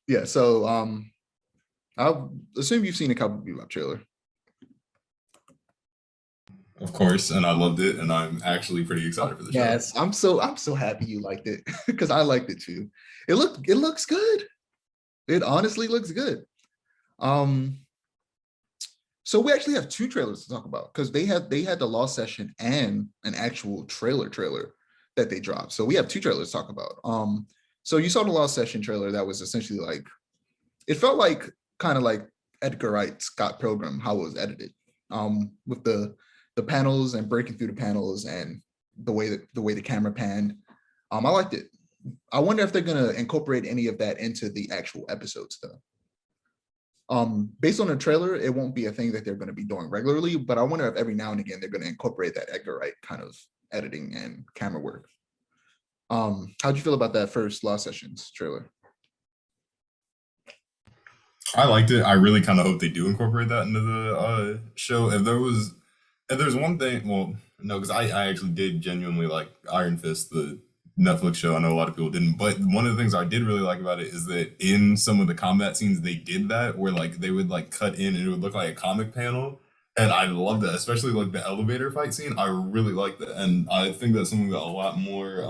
Yeah, so I assume you've seen a Cowboy Bebop trailer. Of course, and I loved it, and I'm actually pretty excited for the show. Yes, I'm so happy you liked it because I liked it too. It looks good. It honestly looks good. Um, so we actually have two trailers to talk about because they had the Lost Session and an actual trailer that they dropped. So we have two trailers to talk about. So you saw the Lost Session trailer that was essentially like it felt like kind of like Edgar Wright, Scott Pilgrim, how it was edited. With the panels and breaking through the panels and the way the camera panned. I liked it. I wonder if they're gonna incorporate any of that into the actual episodes though. Based on the trailer, it won't be a thing that they're going to be doing regularly, but I wonder if every now and again they're going to incorporate that Edgar Wright kind of editing and camera work. How'd you feel about that first Lost Sessions trailer? I liked it. I really kind of hope they do incorporate that into the show. If there's one thing, well, no, because I actually did genuinely like Iron Fist, the Netflix show. I know a lot of people didn't, but one of the things I did really like about it is that in some of the combat scenes they did that where like they would like cut in and it would look like a comic panel. And I love that, especially like the elevator fight scene. I really like that, and I think that's something that a lot more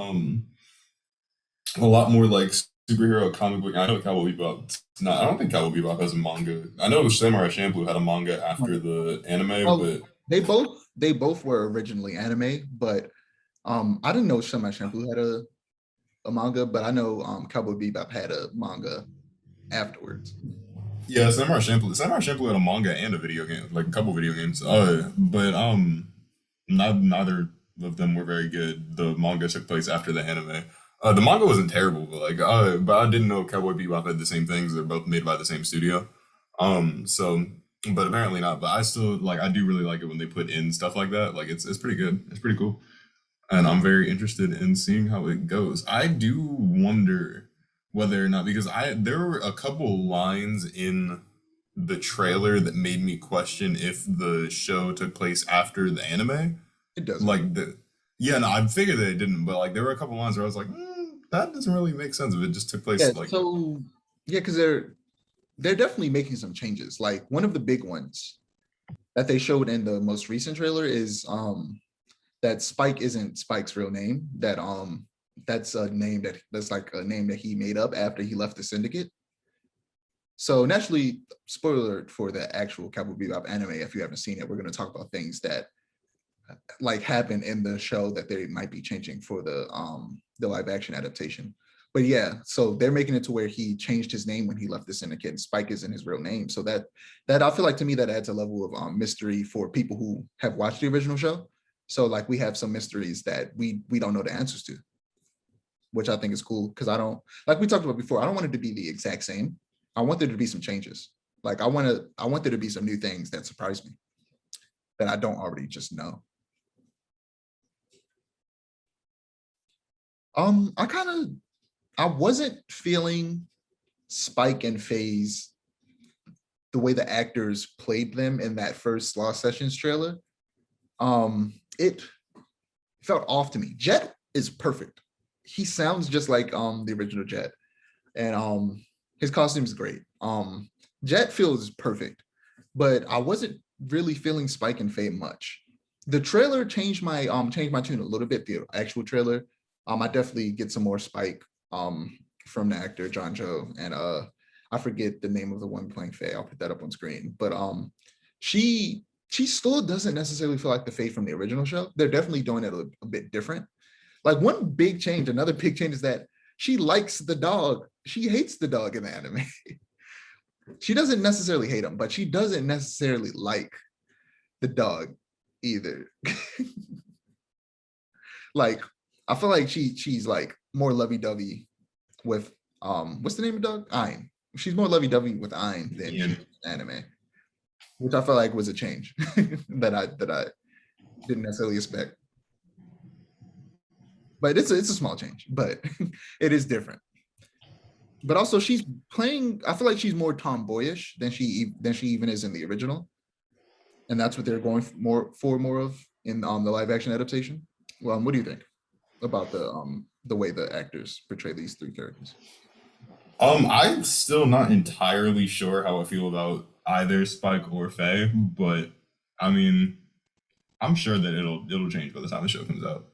like superhero comic book. I know Cowboy Bebop. It's not. I don't think Cowboy Bebop has a manga. I know Samurai Champloo had a manga after the anime, Well, but they both were originally anime, but I didn't know Semi Shampoo had a manga, but I know Cowboy Bebop had a manga afterwards. yeah, Samurai Champloo had a manga and a video game, like a couple video games. But neither of them were very good. The manga took place after the anime. The manga wasn't terrible, but I didn't know Cowboy Bebop had the same things. They're both made by the same studio. So, but apparently not. But I still like. I do really like it when they put in stuff like that. Like it's pretty good. It's pretty cool, and I'm very interested in seeing how it goes. I do wonder whether or not because I there were a couple lines in the trailer that made me question if the show took place after the anime. It doesn't. Like the yeah, no, I figured that it didn't, but like there were a couple lines where I was like, that doesn't really make sense if it just took Yeah. place like So yeah, because they're definitely making some changes. Like one of the big ones that they showed in the most recent trailer is that Spike isn't Spike's real name. That's a name that's like a name that he made up after he left the syndicate. So naturally, spoiler alert for the actual Cowboy Bebop anime. If you haven't seen it, we're going to talk about things that like happen in the show that they might be changing for the live action adaptation. But yeah, so they're making it to where he changed his name when he left the syndicate. And Spike isn't his real name, so that I feel like to me that adds a level of mystery for people who have watched the original show. So like we have some mysteries that we don't know the answers to, which I think is cool because I don't like we talked about before. I don't want it to be the exact same. I want there to be some changes. Like I want there to be some new things that surprise me that I don't already just know. I kind of I wasn't feeling Spike and Phase the way the actors played them in that first Lost Sessions trailer. It felt off to me. Jet is perfect. He sounds just like the original Jet, and his costume is great. Jet feels perfect, but I wasn't really feeling Spike and Faye much. The trailer changed my tune a little bit. The actual trailer, I definitely get some more Spike from the actor John Cho, and I forget the name of the one playing Faye. I'll put that up on screen, but she still doesn't necessarily feel like the Faye from the original show. They're definitely doing it a bit different. Like one big change, another big change is that she likes the dog. She hates the dog in the anime. She doesn't necessarily hate him, but she doesn't necessarily like the dog either. Like I feel like she's like more lovey-dovey with what's the name of the dog? Ein. She's more lovey-dovey with Ein than she Ian. is in anime, which I felt like was a change that I didn't necessarily expect. But it's a small change, but it is different. But also she's playing, I feel like she's more tomboyish than she even is in the original. And that's what they're going more of in the live action adaptation. Well, what do you think about the way the actors portray these three characters? I'm still not entirely sure how I feel about either Spike or Faye, but I mean, I'm sure that it'll change by the time the show comes out.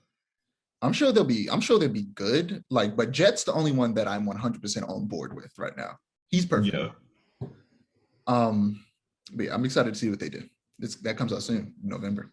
I'm sure they'll be good. Like, but Jet's the only one that I'm 100% on board with right now. He's perfect. Yeah. Um, but yeah, I'm excited to see what they do. That comes out soon, November.